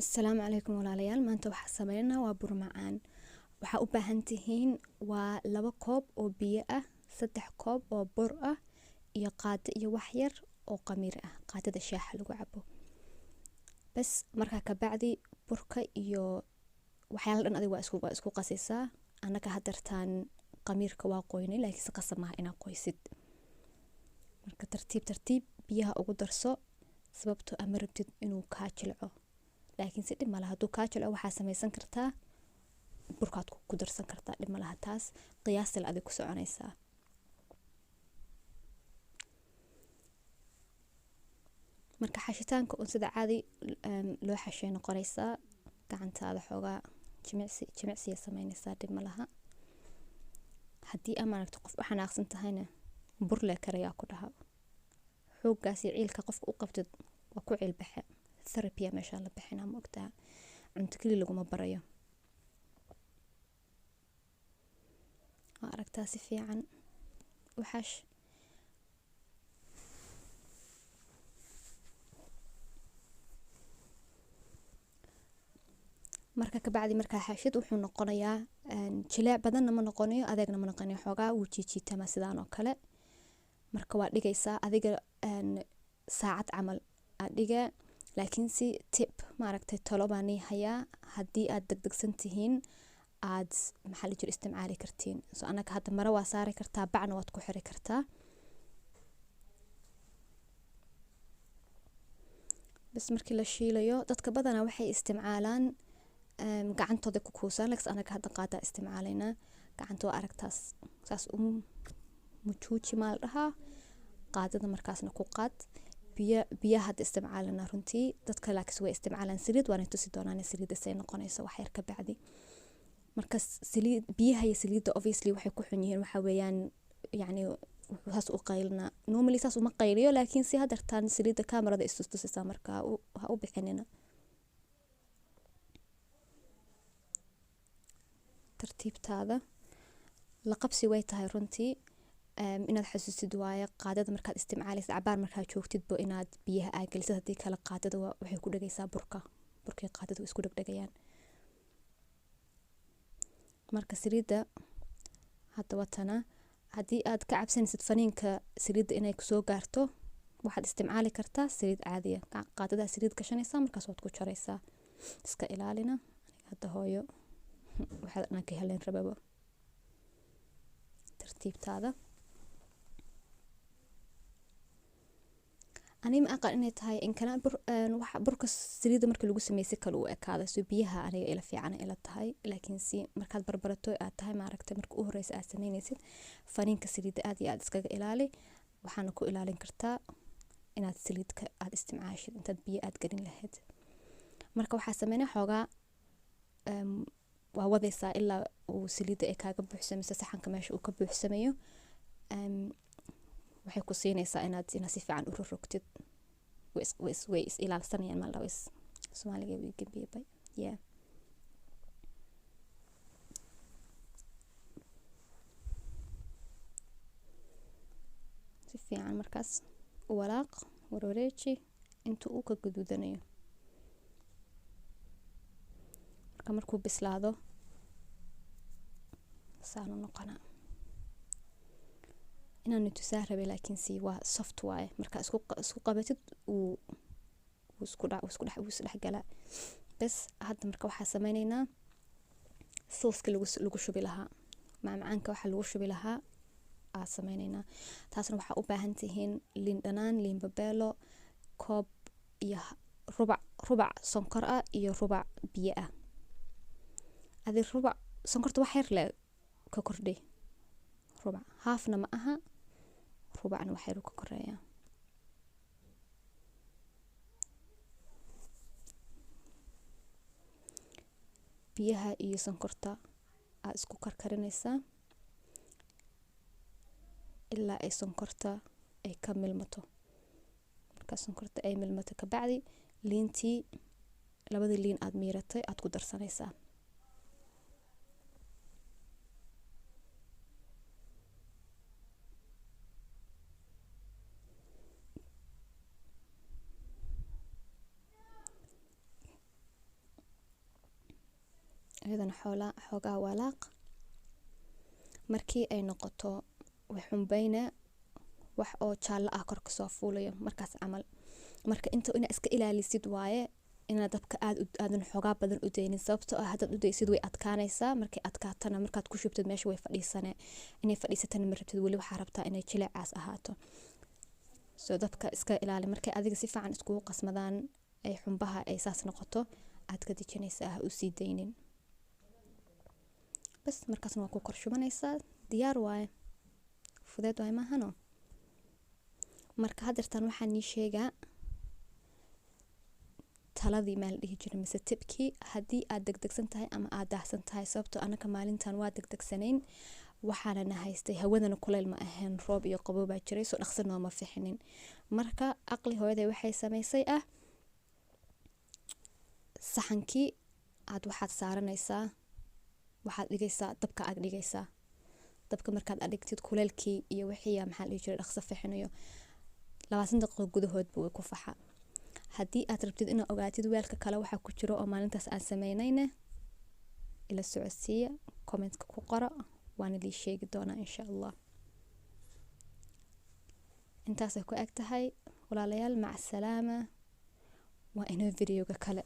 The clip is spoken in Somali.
Assalaamu calaykum walaalayaal, maanta waxaa sameynaa waa bur macaan. Waxaa u baahan tihiin waa 2 koob oo biyo ah, 3 koob oo bur ah iyo qaado iyo wax yar oo qamir ah, qaadada shaaha lagu cabo. Bas markaa ka bacdi burka iyo waxyaalo dhan adiga waa isku qasaysaa. Anaka hadartaan qamirka waa qoynay laakiin si qasab maaha inaad qoysid. Marka tartiib biyaha ugu darso sababtoo ama rabtid inuu kaa jilco. laakiin si dhib malaha haduu kaa jilco waxaa samaysan kartaa burkaad ku darsan kartaa, dhib malaha taas qiyaastii adiga ku soconaysaa. Marka xashitaanka sida caadi loo xashay noqonaysaa, gacantaada xoogaa jimicsi samaynaysaa, dhib malaha. haddii ama aragto qof u xanaaqsan tahayna bur le karayaa ku dhaha xooggaas iyo ciilka qofka u qabtid waa ku cilbaxe therapy meesha la bixinaa ma ogtaa cunto kali laguma barayo. waa aragtaa si fiican u xash. marka ka bacdi markaa xashid wuxuu noqonayaa jilaac badanna ma noqonayo, adeegna ma noqonayo, xoogaa wuu jiitama sidaan oo kale. marka waa dhigaysaa adiga saacad camal aad dhigaa. laakiin si tip maaragtay talo baan hayaa haddii aad degdegsan tihiin aad maxaa la jiro isticmaali kartiin. soo anaka hadda mara waa saari kartaa, bacna waad ku xiri kartaa. bas markii la shiilayo dadka badanaa waxay isticmaalaan gacantooda ku kuusaan, laakiin anaka hadda qaadaa isticmaalaynaa. gacanta waa aragtaas saas mujuuji maal dhahaa, qaadada markaasna ku qaad. biyaha hadda isticmaalana runtii dadka laakiin way isticmaalaan saliid, waana tusi doonaan saliidda say noqonayso wax yar ka bacdi. marka biyaha iyo saliidda obviously waxay ku xun yihiin, waxa weeyaan yacni saas u qaylna normally saas uma qayliyo, laakiin si hadartaan saliidda kaamarada istustusaysaa markaa ha u bixinina. tartiibtaada la qabsi way tahay runtii inaad xasuusid waaye qaadada markaad isticmaalaysa cabaar markaad joogtidba inaad biyaha aagelisid, haddii kale qaadada waxay ku dhagaysaa burkii qaadada isku dhagdhagayaan. marka saliidda hadda watana haddii aad ka cabsanaysid faniinka saliidda inay kusoo gaarto waxaad isticmaali kartaa saliid caadiya. qaadada saliid gashanaysaa markaas waad ku jaraysaa, iska ilaalina. hadda hooyo waxaad anaka heleen rababa. tartiibtaada anima aqaan inay tahay in kana waxa burka saliidda markii lagu sameeyay kale uu ekaada soo biyaha aniga ila fiican ila tahay, laakiin si markaad barbarato aad tahay maaragtay marka u horeysa aad sameynaysid faniinka saliidda aad iyo aad iskaga ilaali. waxaana ku ilaalin kartaa inaad saliidka aad isticmaashid intaad biyo aad gelin lahayd. marka waxaa sameynaa xoogaa waa wadaysaa ilaa uu saliidda ay kaaga buuxsamayso, saxanka meesha uu ka buuxsamayo. waxay ku siinaysaa inaad si fiican u rogrogtid. way is ilaalsanayaan mal dhaways Soomaaliga way gabiyay yeah. si fiican markaas u walaaq wareeji intuu uu ka gududanayo. markuu bislaado saan u noqonaa inaan tusaa rabay, laakiin si waa soft waaye. marka isku qabatid uu isku dhex gala. bas hadda marka waxaa sameynaynaa sauce-ka lagu shubi lahaa, macmacaanka waxa lagu shubi lahaa aad sameynaynaa. taasna waxaa u baahan tihiin liin dhanaan, liin babeelo, koob iyo rubac sonkor ah iyo rubac biyo ah. adi rubac sonkorta wax yar le ka kordhi, rubac haafna ma aha, rubacna wax yar ka koreeya. biyaha iyo sonkorta aad isku karkarinaysaa ilaa ay sonkorta ay ka milmato. marka sonkorta ay milmato ka bacdi liintii labadii liin aad miiratay aad ku darsanaysaa. iyadana xoogaa walaaq. Markii ay noqoto way xumbayna wax oo jaallo ah kor kasoo fuulayo markaas camal. Marka inta ina iska ilaalisid waaye inaad dabka aadan xoogaa badan u daynin, sababtoo ah haddaad u daysid way adkaanaysaa. Markay adkaatana markaad ku shubtid meesha way fadhiisanee, inay fadhiisatana ma rabtid, weli waxaa rabtaa inay jileecaas ahaato. soo dabka iska ilaali. Markay adiga si fiican iskugu qasmadaan ay xumbaha ay saas noqoto aad ka dejinaysaa, ha u sii daynin. bas markaasna waa ku kor shubanaysaa, diyaar waaye, fudeed waaye maahano. marka haddeertaan waxaan nii sheegaa taladii maa la dhihi jiray mise tibkii, haddii aad degdegsan tahay ama aad daahsan tahay, sababtoo anaka maalintan waa degdegsanayn, waxaana na haystay hawadana kuleyl ma ahayn, roob iyo qabow baa jiray, soo dhaqso nooma fixinin. marka aqli hooyaday waxay samaysay ah saxankii aad waxaad saaranaysaa, waxaad dhigaysaa dabka, aad dhigaysaa dabka. markaad adhigtid kuleylkii iyo wixii maxaa la dhihi jiray dhaqso fixinayo 20 daqiiqo gudahood buu ku faxa. haddii aad rabtid inaad ogaatid weelka kale waxaa ku jiro oo maalintaas aan samaynayna, ila socodsiiya, commentka ku qora, waana lii sheegi doonaa insha Allah. intaasay ku eg tahay walaalayaal, maca salaama, waa inoo videoga kale.